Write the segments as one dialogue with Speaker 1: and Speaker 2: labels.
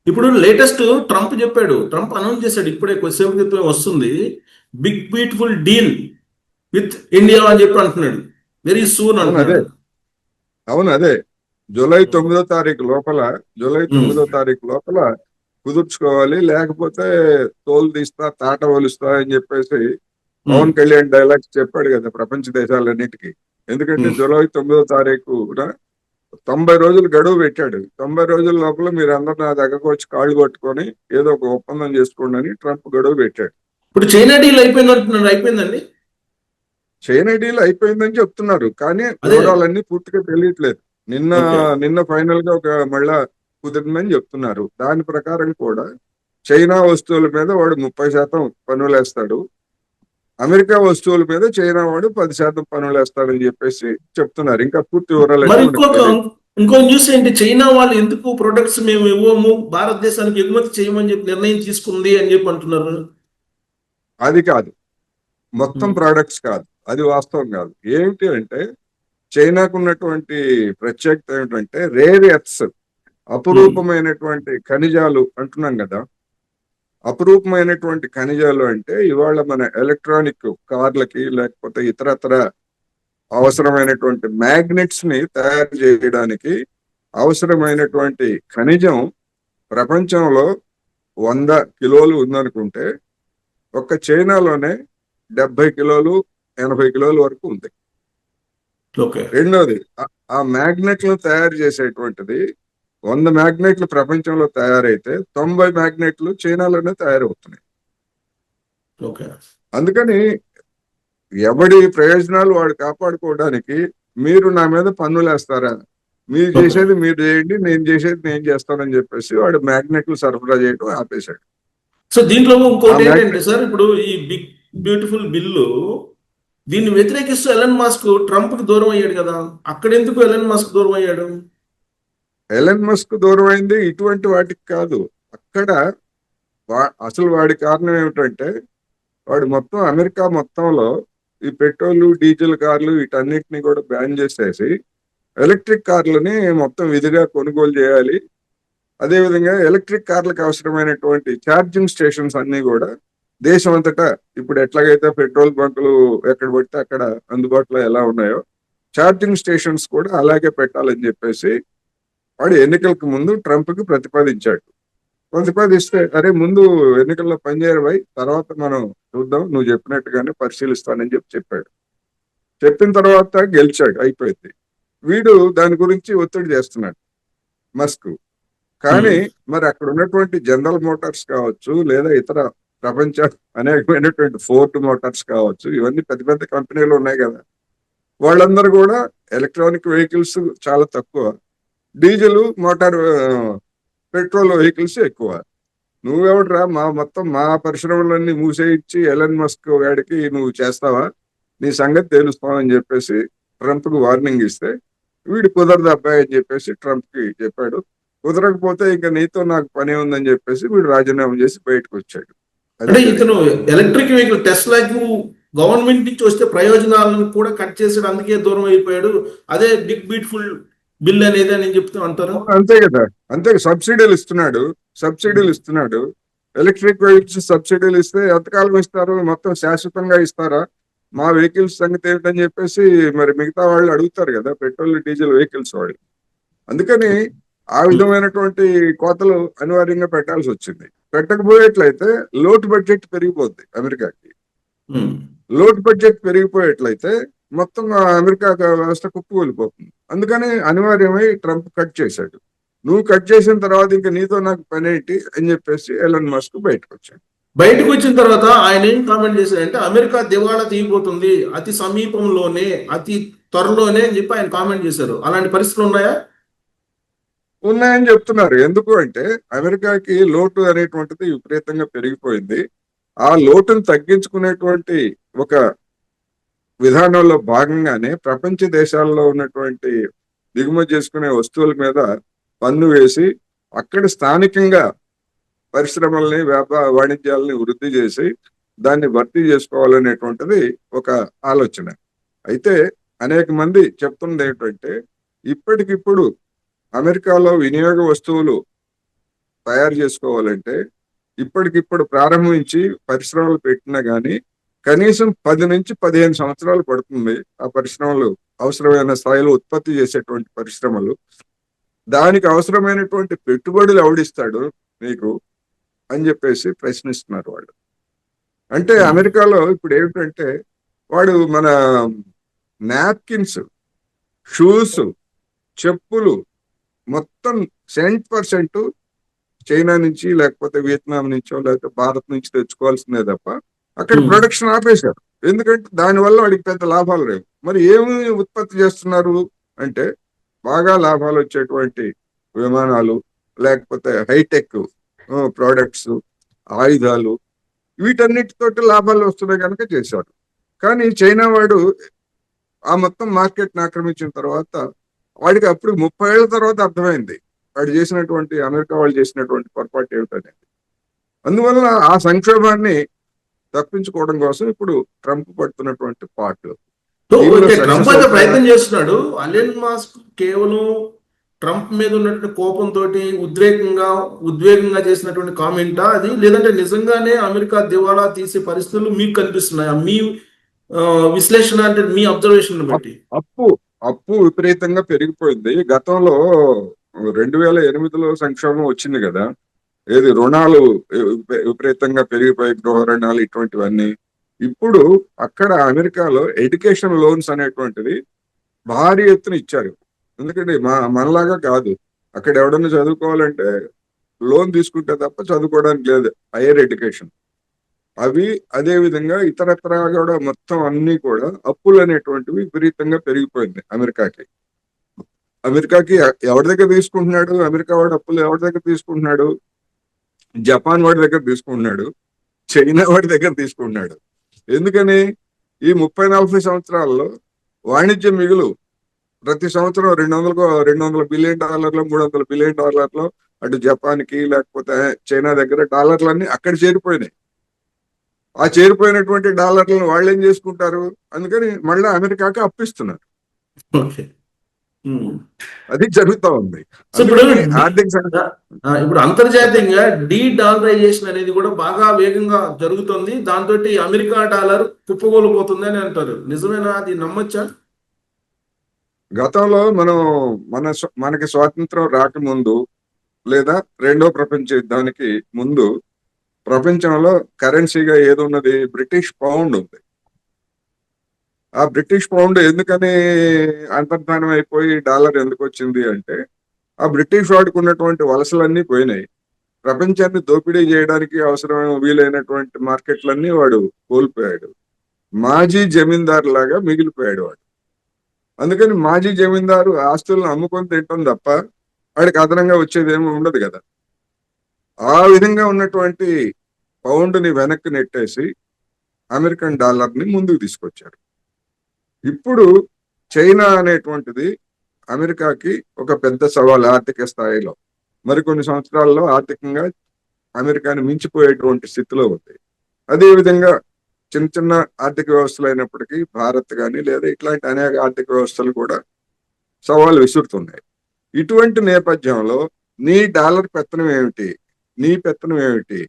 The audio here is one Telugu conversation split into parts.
Speaker 1: ఇప్పుడు లేటెస్ట్ ట్రంప్ అనౌన్స్ చేశాడు ఇప్పుడే కొద్దిసేపు క్రితం వస్తుంది. Big beautiful deal with India అని చెప్పి అంటున్నాడు. వెరీ సూన్
Speaker 2: అవును అదే
Speaker 1: అంటున్నాడు.
Speaker 2: అవును అదే జూలై 9వ తారీఖు లోపల జూలై
Speaker 1: ఉమ్,
Speaker 2: 9వ తారీఖు లోపల కుదుర్చుకోవాలి, లేకపోతే తోలు తీస్తా తాట ఒలుస్తా అని చెప్పేసి
Speaker 1: ఉమ్,
Speaker 2: పవన్ కళ్యాణ్ డైలాగ్స్ చెప్పాడు కదా ప్రపంచ దేశాలన్నిటికీ. ఎందుకంటే
Speaker 1: ఉమ్.
Speaker 2: జూలై 9వ తారీఖున 90 రోజులు గడువు పెట్టాడు. 90 రోజుల లోపల మీరు అందరు నా దగ్గరకు వచ్చి కాళ్ళు పట్టుకొని ఏదో ఒక ఒప్పందం చేసుకోండి అని ట్రంప్ గడువు పెట్టాడు.
Speaker 1: ఇప్పుడు చైనా డీల్ అయిపోయింది అంటున్నాడు. అయిపోయిందండి.
Speaker 2: చైనా డీల్ అయిపోయిందని చెప్తున్నారు, కానీ
Speaker 1: అదే.
Speaker 2: వివరాలన్నీ పూర్తిగా తెలియట్లేదు. నిన్న
Speaker 1: ఓకే.
Speaker 2: నిన్న ఫైనల్ గా ఒక మళ్ళా కుదిరిందని చెప్తున్నారు. దాని ప్రకారం కూడా చైనా వస్తువుల మీద వాడు 30% పన్నులు వేస్తాడు, అమెరికా వస్తువుల మీద చైనా వాడు 10% పన్నులు వేస్తాడని చెప్పేసి చెప్తున్నారు. ఇంకా పూర్తి
Speaker 1: మరి
Speaker 2: వివరాలన్నీ మనకు తెలియదు.
Speaker 1: ఇంకో న్యూస్ ఏంటి, చైనా వాళ్ళు ఎందుకు ప్రొడక్ట్స్ మేము ఇవ్వము, భారతదేశానికి ఎగుమతి చేయమని చెప్పి నిర్ణయం తీసుకుంది అని చెప్పి అంటున్నారు.
Speaker 2: అది కాదు, మొత్తం
Speaker 1: ఉమ్,
Speaker 2: ప్రోడక్ట్స్ కాదు, అది వాస్తవం కాదు. ఏమిటి అంటే చైనాకు ఉన్నటువంటి ప్రత్యేకత ఏమిటంటే రేర్ ఎర్త్స్,
Speaker 1: ఉమ్,
Speaker 2: అపురూపమైనటువంటి ఖనిజాలు అంటున్నాం కదా. అపురూపమైనటువంటి ఖనిజాలు అంటే ఇవాళ మన ఎలక్ట్రానిక్ కార్లకి లేకపోతే ఇతరత్ర అవసరమైనటువంటి మ్యాగ్నెట్స్ ని తయారు చేయడానికి అవసరమైనటువంటి ఖనిజం ప్రపంచంలో 100 కిలోలు ఉందనుకుంటే ఒక్క చైనాలోనే 70 కిలోలు 80 కిలోల వరకు ఉంది.
Speaker 1: ఓకే.
Speaker 2: రెండోది, ఆ మ్యాగ్నెట్లను తయారు చేసేటువంటిది 100 మ్యాగ్నెట్లు ప్రపంచంలో తయారైతే 90 మ్యాగ్నెట్లు చైనాలోనే తయారవుతున్నాయి.
Speaker 1: ఓకే.
Speaker 2: అందుకని ఎవడి ప్రయోజనాలు వాడు కాపాడుకోవడానికి మీరు నా మీద పన్నులు వేస్తారా, మీరు
Speaker 1: ఓకే.
Speaker 2: చేసేది మీరు చేయండి, నేను చేసేది నేను చేస్తానని చెప్పేసి వాడు మ్యాగ్నెట్లు సరఫరా చేయడం ఆపేశాడు.
Speaker 1: సో దీంట్లో
Speaker 2: ఆ
Speaker 1: ఇంకోటి ఏంటంటే
Speaker 2: మ్యాగ్నెట్
Speaker 1: సార్, ఇప్పుడు ఈ బిగ్ బ్యూటిఫుల్ బిల్లు దీన్ని వ్యతిరేకిస్తూ ఎలన్ మస్క్ ట్రంప్ కి దూరం అయ్యాడు కదా. అక్కడ ఎందుకు ఎలన్ మస్క్ దూరం అయ్యాడు?
Speaker 2: ఎలన్ మస్క్ దూరం అయింది ఇటువంటి వాటికి కాదు. అక్కడ అసలు వాడి కారణం ఏమిటంటే వాడు మొత్తం అమెరికా మొత్తంలో ఈ పెట్రోల్ డీజిల్ కార్లు వీటన్నిటిని కూడా బ్యాన్ చేసేసి ఎలక్ట్రిక్ కార్లని మొత్తం విధిగా కొనుగోలు చేయాలి. అదేవిధంగా ఎలక్ట్రిక్ కార్లకు అవసరమైనటువంటి ఛార్జింగ్ స్టేషన్స్ అన్ని కూడా దేశం అంతటా ఇప్పుడు ఎట్లాగైతే పెట్రోల్ బంకులు ఎక్కడ పడితే అక్కడ అందుబాటులో ఎలా ఉన్నాయో ఛార్జింగ్ స్టేషన్స్ కూడా అలాగే పెట్టాలని చెప్పేసి వాడు ఎన్నికలకు ముందు ట్రంప్ కి ప్రతిపాదించాడు. ప్రతిపాదిస్తే అరే ముందు ఎన్నికల్లో పనిచేయరు, తర్వాత మనం చూద్దాం, నువ్వు చెప్పినట్టుగానే పరిశీలిస్తానని చెప్పాడు. చెప్పిన తర్వాత గెలిచాడు, అయిపోయింది. వీడు దాని గురించి ఒత్తిడి చేస్తున్నాడు మస్క్.
Speaker 1: ఉమ్,
Speaker 2: కానీ మరి అక్కడ ఉన్నటువంటి జనరల్ మోటార్స్ కావచ్చు, లేదా ఇతర ప్రపంచ అనేకమైనటువంటి ఫోర్డ్ మోటార్స్ కావచ్చు, ఇవన్నీ పెద్ద పెద్ద కంపెనీలు ఉన్నాయి కదా. వాళ్ళందరూ కూడా ఎలక్ట్రానిక్ వెహికల్స్ చాలా తక్కువ, డీజిల్ మోటార్ పెట్రోల్ వెహికల్స్ ఎక్కువ. నువ్వెవడరా మొత్తం మా పరిశ్రమలన్నీ మూసేయించి ఎలన్ మస్క్ గాడికి నువ్వు చేస్తావా, నీ సంగతి తేలుస్తావని చెప్పేసి ట్రంప్ కు వార్నింగ్ ఇస్తే వీడు కుదరదు అబ్బాయి అని చెప్పేసి ట్రంప్ కి చెప్పాడు. కుదరకపోతే ఇంకా నీతో నాకు పని ఉందని చెప్పేసి వీడు రాజీనామా చేసి బయటకు వచ్చాడు. అది
Speaker 1: అంటే ఇతను
Speaker 2: జరిగింది.
Speaker 1: ఎలక్ట్రిక్ వెహికల్ టెస్లాకు గవర్నమెంట్ నుంచి వస్తే ప్రయోజనాలను కూడా కట్ చేసాడు, అందుకే దూరం అయిపోయాడు. అదే బిగ్ బ్యూటిఫుల్ బిల్ అనేది అని చెప్తూ అంటారు.
Speaker 2: అంతే కదా, అంతే. సబ్సిడీలు ఇస్తున్నాడు. ఎలక్ట్రిక్ వెహికల్స్ సబ్సిడీలు ఇస్తే ఎంతకాలం ఇస్తారు, మొత్తం శాశ్వతంగా ఇస్తారా, మా వెహికల్స్ సంగతి ఏమిటని చెప్పేసి మరి మిగతా వాళ్ళు అడుగుతారు కదా, పెట్రోల్ డీజిల్ వెహికల్స్ వాళ్ళు. అందుకని ఆ
Speaker 1: ఉమ్,
Speaker 2: విధమైనటువంటి కోతలు అనివార్యంగా పెట్టాల్సి వచ్చింది. పెట్టకపోయేట్లయితే లోటు బడ్జెట్ పెరిగిపోద్ది అమెరికాకి.
Speaker 1: ఉమ్.
Speaker 2: లోటు బడ్జెట్ పెరిగిపోయేట్లయితే మొత్తం అమెరికా వ్యవస్థ కుప్పకూలిపోతుంది. అందుకని అనివార్యమై ట్రంప్ కట్ చేశాడు. నువ్వు కట్ చేసిన తర్వాత ఇంకా నీతో నాకు పని ఏంటి అని చెప్పేసి ఎలన్ మస్క్ బయటకు వచ్చాడు.
Speaker 1: బయటకు వచ్చిన తర్వాత ఆయన ఏం కామెంట్ చేశారంటే అమెరికా దివాళా తీయబోతుంది అతి సమీపంలోనే, అతి త్వరలోనే అని చెప్పి ఆయన కామెంట్ చేశారు. అలాంటి పరిస్థితులు ఉన్నాయా?
Speaker 2: ఉన్నాయని చెప్తున్నారు. ఎందుకు అంటే అమెరికాకి లోటు అనేటువంటిది విపరీతంగా పెరిగిపోయింది. ఆ లోటును తగ్గించుకునేటువంటి ఒక విధానంలో భాగంగానే ప్రపంచ దేశాల్లో ఉన్నటువంటి దిగుమతి చేసుకునే వస్తువుల మీద పన్ను వేసి అక్కడ స్థానికంగా పరిశ్రమల్ని వాణిజ్యాలని వృద్ధి చేసి దాన్ని భర్తీ చేసుకోవాలనేటువంటిది ఒక ఆలోచన. అయితే అనేక మంది చెప్తున్నది ఏంటంటే ఇప్పటికిప్పుడు అమెరికాలో వినియోగ వస్తువులు తయారు చేసుకోవాలంటే ఇప్పటికిప్పుడు ప్రారంభించి పరిశ్రమలు పెట్టినా కానీ కనీసం 10 నుంచి 15 సంవత్సరాలు పడుతుంది ఆ పరిశ్రమలు అవసరమైన స్థాయిలో ఉత్పత్తి చేసేటువంటి పరిశ్రమలు. దానికి అవసరమైనటువంటి పెట్టుబడులు ఎవడిస్తాడు నీకు అని చెప్పేసి ప్రశ్నిస్తున్నారు వాళ్ళు. అంటే అమెరికాలో ఇప్పుడు ఏమిటంటే వాడు మన నాప్కిన్స్, షూస్, చెప్పులు మొత్తం 100% చైనా నుంచి లేకపోతే వియత్నాం నుంచో లేకపోతే భారత్ నుంచి తెచ్చుకోవాల్సిందే తప్ప అక్కడ ప్రొడక్షన్ ఆపేశారు. ఎందుకంటే దానివల్ల వాడికి పెద్ద లాభాలు లేవు. మరి ఏమి ఉత్పత్తి చేస్తున్నారు అంటే బాగా లాభాలు వచ్చేటువంటి విమానాలు, లేకపోతే హైటెక్ ప్రోడక్ట్స్, ఆయుధాలు, వీటన్నిటితోటి లాభాలు వస్తున్నాయి కనుక చేశారు. కానీ చైనా వాడు ఆ మొత్తం మార్కెట్ని ఆక్రమించిన తర్వాత వాడికి అప్పుడు 30 ఏళ్ల తర్వాత అర్థమైంది వాడు చేసినటువంటి అమెరికా వాళ్ళు చేసినటువంటి పొరపాటు ఏమిటనేది. అందువల్ల ఆ సంక్షోభాన్ని తప్పించుకోవడం కోసం ఇప్పుడు ట్రంప్ పడుతున్నటువంటి పాటు
Speaker 1: ట్రంప్ అయితే ప్రయత్నం చేస్తున్నాడు. అలెన్ మాస్క్ కేవలం ట్రంప్ మీద ఉన్నటువంటి కోపంతో ఉద్వేగంగా చేసినటువంటి కామెంటా అది, లేదంటే నిజంగానే అమెరికా దివాలా తీసే పరిస్థితులు మీకు కనిపిస్తున్నాయా? మీ విశ్లేషణ అంటే మీ అబ్జర్వేషన్ బట్టి.
Speaker 2: అప్పు విపరీతంగా పెరిగిపోయింది. గతంలో 2008లో సంక్షోభం వచ్చింది కదా, ఏది రుణాలు విపరీతంగా పెరిగిపోయి గృహ రుణాలు ఇటువంటివన్నీ. ఇప్పుడు అక్కడ అమెరికాలో ఎడ్యుకేషన్ లోన్స్ అనేటువంటిది భారీ ఎత్తున ఇచ్చారు. ఎందుకంటే మనలాగా కాదు, అక్కడ ఎవడన్నా చదువుకోవాలంటే లోన్ తీసుకుంటే తప్ప చదువుకోవడానికి లేదు, హైయర్ ఎడ్యుకేషన్. అవి అదే విధంగా ఇతరత్రా కూడా మొత్తం అన్ని కూడా అప్పులు అనేటువంటివి విపరీతంగా పెరిగిపోయింది అమెరికాకి. ఎవరి దగ్గర తీసుకుంటున్నాడు అమెరికా వాడు అప్పులు? ఎవరి దగ్గర తీసుకుంటున్నాడు? జపాన్ వాడి దగ్గర తీసుకుంటున్నాడు, చైనా వాడి దగ్గర తీసుకుంటున్నాడు. ఎందుకని? ఈ 30-40 సంవత్సరాల్లో వాణిజ్య మిగులు ప్రతి సంవత్సరం $200 బిలియన్, $300 బిలియన్ అటు జపాన్కి లేకపోతే చైనా దగ్గర డాలర్లన్నీ అక్కడ చేరిపోయినాయి. ఆ చేరిపోయినటువంటి డాలర్లను వాళ్ళు ఏం చేసుకుంటారు? అందుకని మళ్ళీ అమెరికాకి అప్పిస్తున్నారు. అది జరుగుతూ ఉంది.
Speaker 1: ఇప్పుడు అంతర్జాతీయంగా డీ డాలరైజేషన్ అనేది కూడా బాగా వేగంగా జరుగుతుంది. దాంతో అమెరికా డాలర్ కుప్పగోలిపోతుంది అని అంటారు. నిజమేనా? అది నమ్మొచ్చా?
Speaker 2: గతంలో మనకి స్వాతంత్రం రాకముందు లేదా రెండో ప్రపంచ యుద్ధానికి ముందు ప్రపంచంలో కరెన్సీగా ఏది ఉన్నది? బ్రిటిష్ పౌండ్ ఉంది. ఆ బ్రిటిష్ పౌండ్ ఎందుకని అంతర్ధానం అయిపోయి డాలర్ ఎందుకు వచ్చింది అంటే ఆ బ్రిటిష్ వాడికి ఉన్నటువంటి వలసలన్నీ పోయినాయి. ప్రపంచాన్ని దోపిడీ చేయడానికి అవసరమైన వీలైనటువంటి మార్కెట్లన్నీ వాడు కోల్పోయాడు. మాజీ జమీందారు లాగా మిగిలిపోయాడు వాడు. అందుకని మాజీ జమీందారు ఆస్తులను అమ్ముకొని తింటాం తప్ప వాడికి అదనంగా వచ్చేది ఏమి ఉండదు కదా. ఆ విధంగా ఉన్నటువంటి పౌండ్ని వెనక్కి నెట్టేసి అమెరికన్ డాలర్ని ముందుకు తీసుకొచ్చారు. ఇప్పుడు చైనా అనేటువంటిది అమెరికాకి ఒక పెద్ద సవాల్ ఆర్థిక స్థాయిలో. మరికొన్ని సంవత్సరాల్లో ఆర్థికంగా అమెరికాని మించిపోయేటువంటి స్థితిలో ఉంది. అదేవిధంగా చిన్న చిన్న ఆర్థిక వ్యవస్థలు అయినప్పటికీ భారత్ కానీ లేదా ఇట్లాంటి అనేక ఆర్థిక వ్యవస్థలు కూడా సవాలు విసురుతున్నాయి. ఇటువంటి నేపథ్యంలో నీ డాలర్ పెత్తనం ఏమిటి, నీ పెత్తనం ఏమిటి?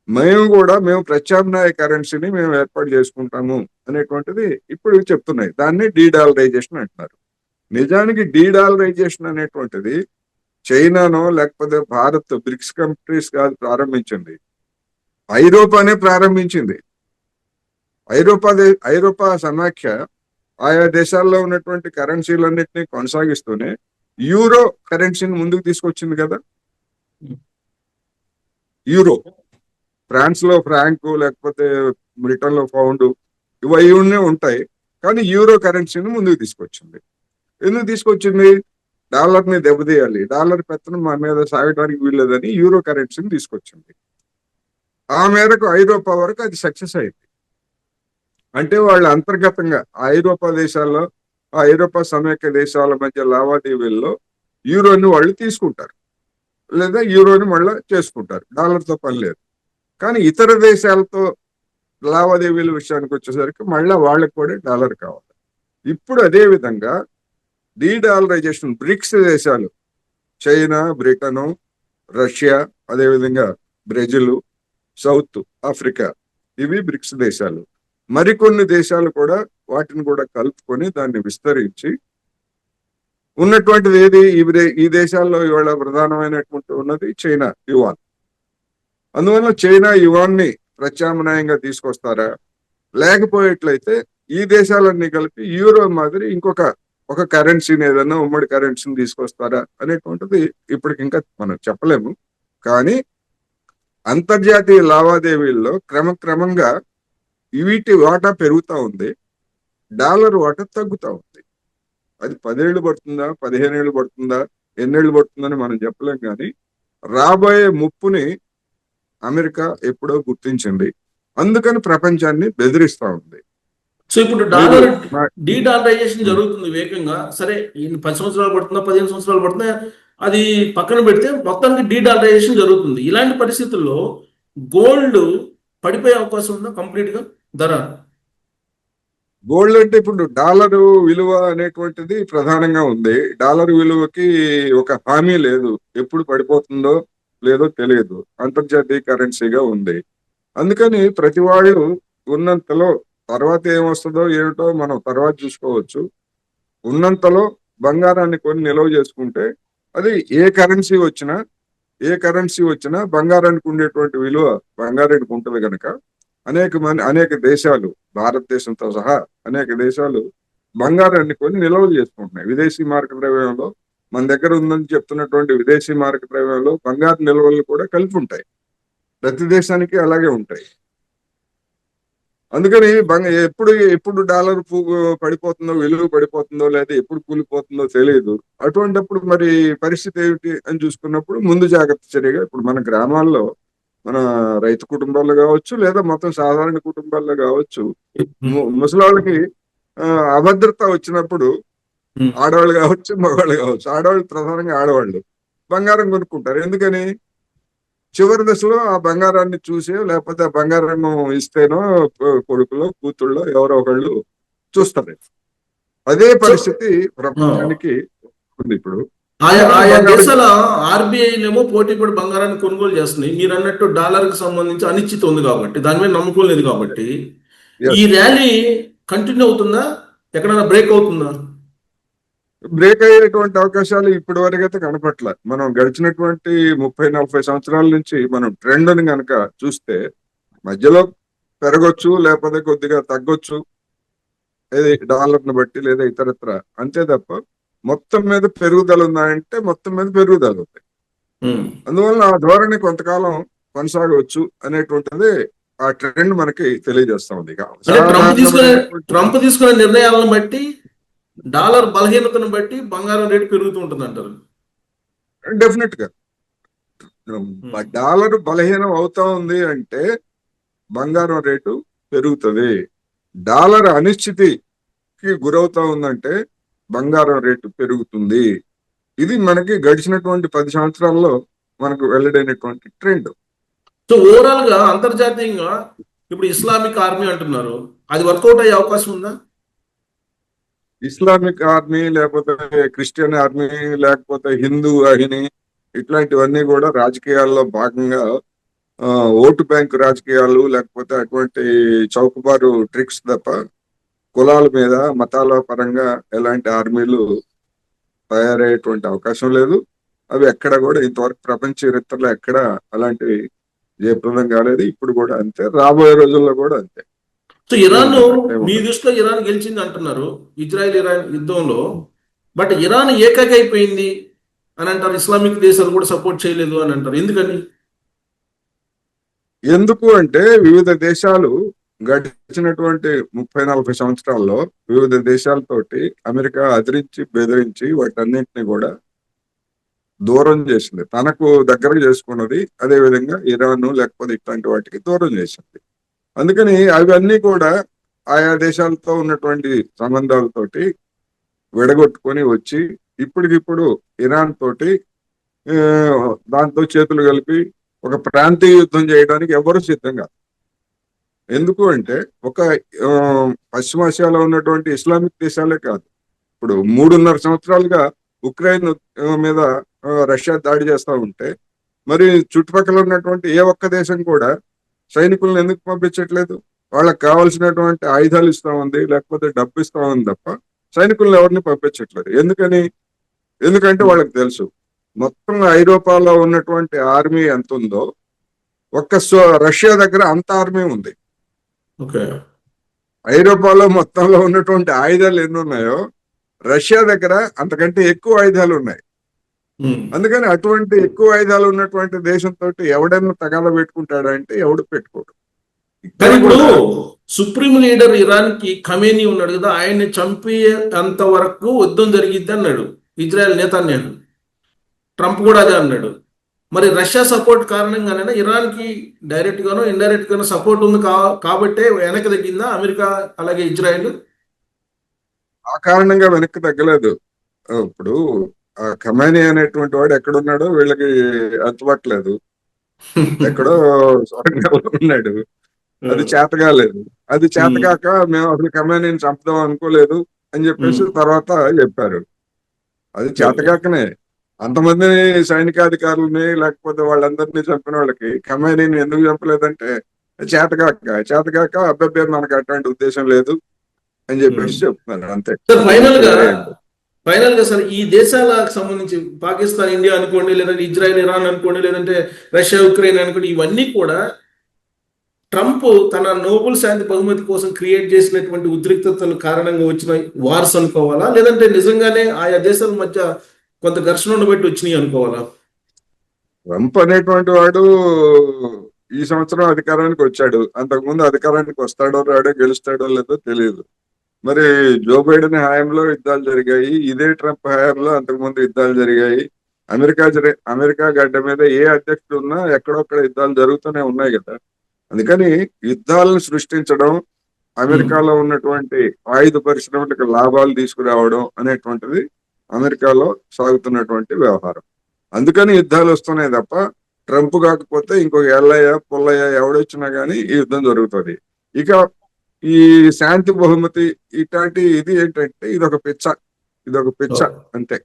Speaker 2: మేము ప్రత్యామ్నాయ కరెన్సీని మేము ఏర్పాటు చేసుకుంటాము అనేటువంటిది ఇప్పుడు చెప్తున్నాయి. దాన్ని డీడాలరైజేషన్ అంటున్నారు. నిజానికి డీడాలరైజేషన్ అనేటువంటిది చైనానో లేకపోతే భారత్, బ్రిక్స్ కంట్రీస్ కాదు ప్రారంభించింది, ఐరోపానే ప్రారంభించింది. ఐరోపా సమాఖ్య ఆయా దేశాల్లో ఉన్నటువంటి కరెన్సీలన్నింటినీ కొనసాగిస్తూనే యూరో కరెన్సీని ముందుకు తీసుకొచ్చింది కదా. యూరో, ఫ్రాన్స్ లో ఫ్రాంకు లేకపోతే బ్రిటన్ లో పౌండ్ ఇవన్నీ ఉంటాయి, కానీ యూరో కరెన్సీని ముందుకు తీసుకొచ్చింది. ఎందుకు తీసుకొచ్చింది? డాలర్ని దెబ్బతీయాలి, డాలర్ పెత్తనం మా మీద సాగడానికి వీల్లేదని యూరో కరెన్సీని తీసుకొచ్చింది. ఆ మేరకు ఐరోపా వరకు అది సక్సెస్ అయింది. అంటే వాళ్ళు అంతర్గతంగా ఐరోపా దేశాల్లో, ఆ ఐరోపా సమైక్య దేశాల మధ్య లావాదేవీల్లో యూరోని వాళ్ళు తీసుకుంటారు లేదా యూరోని మళ్ళీ చేసుకుంటారు, డాలర్తో పని లేదు. కానీ ఇతర దేశాలతో లావాదేవీల విషయానికి వచ్చేసరికి మళ్ళీ వాళ్ళకి కూడా డాలర్ కావాలి. ఇప్పుడు అదే విధంగా డీడాలరైజేషన్ బ్రిక్స్ దేశాలు, చైనా, బ్రిటను, రష్యా, అదేవిధంగా బ్రెజిల్, సౌత్ ఆఫ్రికా, ఇవి బ్రిక్స్ దేశాలు. మరికొన్ని దేశాలు కూడా వాటిని కూడా కలుపుకొని దాన్ని విస్తరించి ఉన్నటువంటిది ఏది ఈ దేశాల్లో ఇవాళ ప్రధానమైనటువంటి ఉన్నది చైనా యువాన్. అందువల్ల చైనా యువాన్ ని ప్రత్యామ్నాయంగా తీసుకొస్తారా, లేకపోయేట్లయితే ఈ దేశాలన్నీ కలిపి యూరో మాదిరి ఒక కరెన్సీని, ఏదైనా ఉమ్మడి కరెన్సీని తీసుకొస్తారా అనేటువంటిది ఇప్పటికి ఇంకా మనం చెప్పలేము. కానీ అంతర్జాతీయ లావాదేవీల్లో క్రమక్రమంగా వీటి వాటా పెరుగుతూ ఉంది, డాలర్ వాటా తగ్గుతూ ఉంది. అది 10 ఏళ్ళు పడుతుందా, 15 ఏళ్ళు పడుతుందా, ఎన్నేళ్ళు పడుతుందని మనం చెప్పలేం. కానీ రాబోయే ముప్పుని అమెరికా ఎప్పుడో గుర్తించింది, అందుకని ప్రపంచాన్ని బెదిరిస్తా ఉంది.
Speaker 1: సో ఇప్పుడు డాలర్ డీడాలరైజేషన్ జరుగుతుంది వేగంగా. సరే, 10 సంవత్సరాలు పడుతుందా, 15 సంవత్సరాలు పడుతుందా, అది పక్కన పెడితే మొత్తానికి డీడాలరైజేషన్ జరుగుతుంది. ఇలాంటి పరిస్థితుల్లో గోల్డ్ పడిపోయే అవకాశం ఉందా కంప్లీట్ గా ధర?
Speaker 2: గోల్డ్ అంటే ఇప్పుడు డాలర్ విలువ అనేటువంటిది ప్రధానంగా ఉంది. డాలర్ విలువకి ఒక హామీ లేదు, ఎప్పుడు పడిపోతుందో లేదో తెలియదు, అంతర్జాతీయ కరెన్సీగా ఉంది. అందుకని ప్రతి వాళ్ళు ఉన్నంతలో, తర్వాత ఏమొస్తుందో ఏమిటో మనం తర్వాత చూసుకోవచ్చు, ఉన్నంతలో బంగారాన్ని కొని నిల్వ చేసుకుంటే అది ఏ కరెన్సీ వచ్చినా బంగారానికి ఉండేటువంటి విలువ బంగారానికి ఉంటుంది కనుక అనేక దేశాలు, భారతదేశంతో సహా అనేక దేశాలు బంగారాన్ని కొని నిల్వలు చేసుకుంటున్నాయి. విదేశీ మార్క ద్రవ్యంలో మన దగ్గర ఉందని చెప్తున్నటువంటి విదేశీ మార్క ద్రవ్యంలో బంగారు నిల్వలు కూడా కలిపి ఉంటాయి. ప్రతి దేశానికి అలాగే ఉంటాయి. అందుకని ఎప్పుడు డాలర్ పడిపోతుందో, విలువ పడిపోతుందో, లేదా ఎప్పుడు కూలిపోతుందో తెలియదు. అటువంటిప్పుడు మరి పరిస్థితి ఏమిటి అని చూసుకున్నప్పుడు ముందు జాగ్రత్త చర్యగా ఇప్పుడు మన గ్రామాల్లో, మన రైతు కుటుంబాల్లో కావచ్చు, లేదా మొత్తం సాధారణ కుటుంబాల్లో కావచ్చు, ముసలాళ్ళకి అభద్రత వచ్చినప్పుడు ఆడవాళ్ళు కావచ్చు, మగవాళ్ళు కావచ్చు, ఆడవాళ్ళు ప్రధానంగా ఆడవాళ్ళు బంగారం కొనుక్కుంటారు. ఎందుకని? చివరి దశలో ఆ బంగారాన్ని చూసి, లేకపోతే ఆ బంగారం ఇస్తేనో కొడుకులో కూతుళ్ళో ఎవరో ఒకళ్ళు చూస్తారు. అదే పరిస్థితి ప్రపంచానికి ఉంది ఇప్పుడు.
Speaker 1: ఆయా దేశాల ఆర్బీఐలేమో పోటీ పడి బంగారాన్ని కొనుగోలు చేస్తున్నాయి. మీరు అన్నట్టు డాలర్ కి సంబంధించి అనిశ్చితి ఉంది కాబట్టి, దాని మీద నమ్మకం లేదు కాబట్టి, ఈ ర్యాలీ కంటిన్యూ అవుతుందా, ఎక్కడైనా బ్రేక్ అవుతుందా?
Speaker 2: బ్రేక్ అయ్యేటువంటి అవకాశాలు ఇప్పటి వరకు అయితే కనపట్ల. మనం గడిచినటువంటి 30-40 సంవత్సరాల నుంచి మనం ట్రెండ్ని కనుక చూస్తే మధ్యలో పెరగొచ్చు, లేకపోతే కొద్దిగా తగ్గొచ్చు, ఏది డాలర్ని బట్టి లేదా ఇతరత్ర, అంతే తప్ప మొత్తం మీద పెరుగుదల ఉందా అంటే మొత్తం మీద పెరుగుదల ఉంది. అందువల్ల ఆ ధోరణి కొంతకాలం కొనసాగవచ్చు అనేటువంటిది ఆ ట్రెండ్ మనకి తెలియజేస్తా ఉంది.
Speaker 1: ట్రంప్ తీసుకునే నిర్ణయాలను బట్టి, డాలర్ బలహీనతను బట్టి బంగారం రేటు పెరుగుతూ ఉంటుంది అంటారు.
Speaker 2: డెఫినెట్ గా డాలర్ బలహీనం అవుతా ఉంది అంటే బంగారం రేటు పెరుగుతుంది. డాలర్ అనిశ్చితికి గురవుతా ఉందంటే బంగారం రేటు పెరుగుతుంది. ఇది మనకి గడిచినటువంటి 10 సంవత్సరాల్లో మనకు వెల్లడైనటువంటి ట్రెండ్.
Speaker 1: సో ఓవరాల్ గా అంతర్జాతీయంగా ఇప్పుడు ఇస్లామిక్ ఆర్మీ అంటున్నారు, అది వర్కౌట్ అయ్యే అవకాశం ఉందా?
Speaker 2: ఇస్లామిక్ ఆర్మీ, లేకపోతే క్రిస్టియన్ ఆర్మీ, లేకపోతే హిందూ వాహిని, ఇట్లాంటివన్నీ కూడా రాజకీయాల్లో భాగంగా ఓటు బ్యాంకు రాజకీయాలు, లేకపోతే అటువంటి చౌకబారు ట్రిక్స్ తప్ప కులాల మీద, మతాల పరంగా ఎలాంటి ఆర్మీలు తయారయ్యేటువంటి అవకాశం లేదు. అవి ఎక్కడ కూడా ఇంతవరకు ప్రపంచ చరిత్రలో ఎక్కడ అలాంటివి జయప్రదం కాలేదు. ఇప్పుడు కూడా అంతే, రాబోయే రోజుల్లో కూడా అంతే.
Speaker 1: సో ఇరాన్, మీ దృష్టిలో ఇరాన్ గెలిచింది అంటున్నారు ఇజ్రాయెల్ ఇరాన్ యుద్ధంలో, బట్ ఇరాన్ ఏకాకి అయిపోయింది అని అంటారు. ఇస్లామిక్ దేశాలు కూడా సపోర్ట్ చేయలేదు అని అంటారు.
Speaker 2: ఎందుకు అంటే వివిధ దేశాలు గడిచినటువంటి 30-40 సంవత్సరాల్లో వివిధ దేశాలతోటి అమెరికా అదిరించి బెదిరించి వాటన్నింటినీ కూడా దూరం చేసింది, తనకు దగ్గర చేసుకున్నది. అదేవిధంగా ఇరాన్ లేకపోతే ఇట్లాంటి వాటికి దూరం చేసింది. అందుకని అవన్నీ కూడా ఆయా దేశాలతో ఉన్నటువంటి సంబంధాలతోటి విడగొట్టుకొని వచ్చి ఇప్పటికిప్పుడు ఇరాన్ తోటి దాంతో చేతులు కలిపి ఒక ప్రాంతీయ యుద్ధం చేయడానికి ఎవరు సిద్ధంగా. ఎందుకు అంటే ఒక పశ్చిమాసియాలో ఉన్నటువంటి ఇస్లామిక్ దేశాలే కాదు, ఇప్పుడు 3.5 సంవత్సరాలుగా ఉక్రెయిన్ మీద రష్యా దాడి చేస్తూ ఉంటే మరి చుట్టుపక్కల ఉన్నటువంటి ఏ ఒక్క దేశం కూడా సైనికులను ఎందుకు పంపించట్లేదు? వాళ్ళకి కావాల్సినటువంటి ఆయుధాలు ఇస్తా ఉంది, లేకపోతే డబ్బు ఇస్తా ఉంది తప్ప సైనికులను ఎవరిని పంపించట్లేదు. ఎందుకంటే వాళ్ళకి తెలుసు మొత్తం ఐరోపాలో ఉన్నటువంటి ఆర్మీ ఎంత ఉందో రష్యా దగ్గర అంత ఆర్మీ ఉంది.
Speaker 1: ఓకే.
Speaker 2: ఐరోపాలో మొత్తంలో ఉన్నటువంటి ఆయుధాలు ఎన్ని ఉన్నాయో రష్యా దగ్గర అంతకంటే ఎక్కువ ఆయుధాలు ఉన్నాయి. అందుకని అటువంటి ఎక్కువ ఆయుధాలు ఉన్నటువంటి దేశంతో ఎవడన్నా తగాద పెట్టుకుంటాడంటే ఎవడు పెట్టుకోడు.
Speaker 1: కానీ ఇప్పుడు సుప్రీం లీడర్ ఇరాన్ కి ఖమేనీ ఉన్నాడు కదా, ఆయన్ని చంపేంత వరకు యుద్ధం జరిగిద్ది అన్నాడు ఇజ్రాయెల్ నేతన్యాహు. ట్రంప్ కూడా అదే అన్నాడు. మరి రష్యా సపోర్ట్ కారణంగానే ఇరాన్ కి డైరెక్ట్ గానో ఇండైరెక్ట్ గానో సపోర్ట్ ఉంది కాబట్టే వెనక్కి తగ్గిందా అమెరికా అలాగే ఇజ్రాయెల్?
Speaker 2: ఆ కారణంగా వెనక్కి తగ్గలేదు. ఇప్పుడు ఆ ఖమేనీ అనేటువంటి వాడు ఎక్కడున్నాడో వీళ్ళకి అంతుపట్టలేదు. ఎక్కడో సొరంగంలో ఉన్నాడు. అది చేతగాలేదు. అది చేతగాక మేము అసలు ఖమేనీని చంపుదాం అనుకోలేదు అని చెప్పేసి తర్వాత చెప్పారు. అది చేతగాకనే అంతమందిని సైనికాధికారులని లేకపోతే వాళ్ళందరినీ చంపిన వాళ్ళకి ఖమేనీని ఎందుకు చంపలేదంటే చేతగాక అబ్బాయి మనకు అటువంటి ఉద్దేశం లేదు అని చెప్పేసి చెప్తున్నారు అంతే.
Speaker 1: ఫైనల్ గా సార్, ఈ దేశాలకు సంబంధించి పాకిస్తాన్, ఇండియా అనుకోండి, లేదంటే ఇజ్రాయెల్, ఇరాన్ అనుకోండి, లేదంటే రష్యా, ఉక్రెయిన్ అనుకోండి, ఇవన్నీ కూడా ట్రంప్ తన నోబెల్ శాంతి బహుమతి కోసం క్రియేట్ చేసినటువంటి ఉద్రిక్తతలు కారణంగా వచ్చిన వార్స్ అనుకోవాలా, లేదంటే నిజంగానే ఆయా దేశాల మధ్య కొంత ఘర్షణ ఉండబట్టి వచ్చినాయి అనుకోవాలా?
Speaker 2: ట్రంప్ అనేటువంటి వాడు ఈ సంవత్సరం అధికారానికి వచ్చాడు. అంతకుముందు అధికారానికి వస్తాడో రాడో గెలుస్తాడో లేదో తెలియదు. మరి జో బైడెన్ హయాంలో యుద్ధాలు జరిగాయి, ఇదే ట్రంప్ హయాంలో అంతకుముందు యుద్ధాలు జరిగాయి. అమెరికా గడ్డ మీద ఏ అధ్యక్షుడు ఉన్నా ఎక్కడొక్కడ యుద్ధాలు జరుగుతూనే ఉన్నాయి కదా. అందుకని యుద్ధాలను సృష్టించడం, అమెరికాలో ఉన్నటువంటి ఆయుధ పరిశ్రమలకు లాభాలు తీసుకురావడం అనేటువంటిది అమెరికాలో సాగుతున్నటువంటి వ్యవహారం. అందుకని యుద్ధాలు వస్తున్నాయి తప్ప ట్రంప్ కాకపోతే ఇంకొక ఎల్లయ్య పుల్లయ్య ఎవడొచ్చినా గానీ ఈ యుద్ధం జరుగుతుంది. ఇక ఈ శాంతి బహుమతి ఇది ఏంటంటే ఇదొక పిచ్చ అంతే.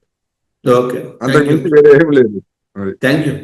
Speaker 1: ఓకే,
Speaker 2: అంతకుమించి వేరే ఏం లేదు.
Speaker 1: Thank you.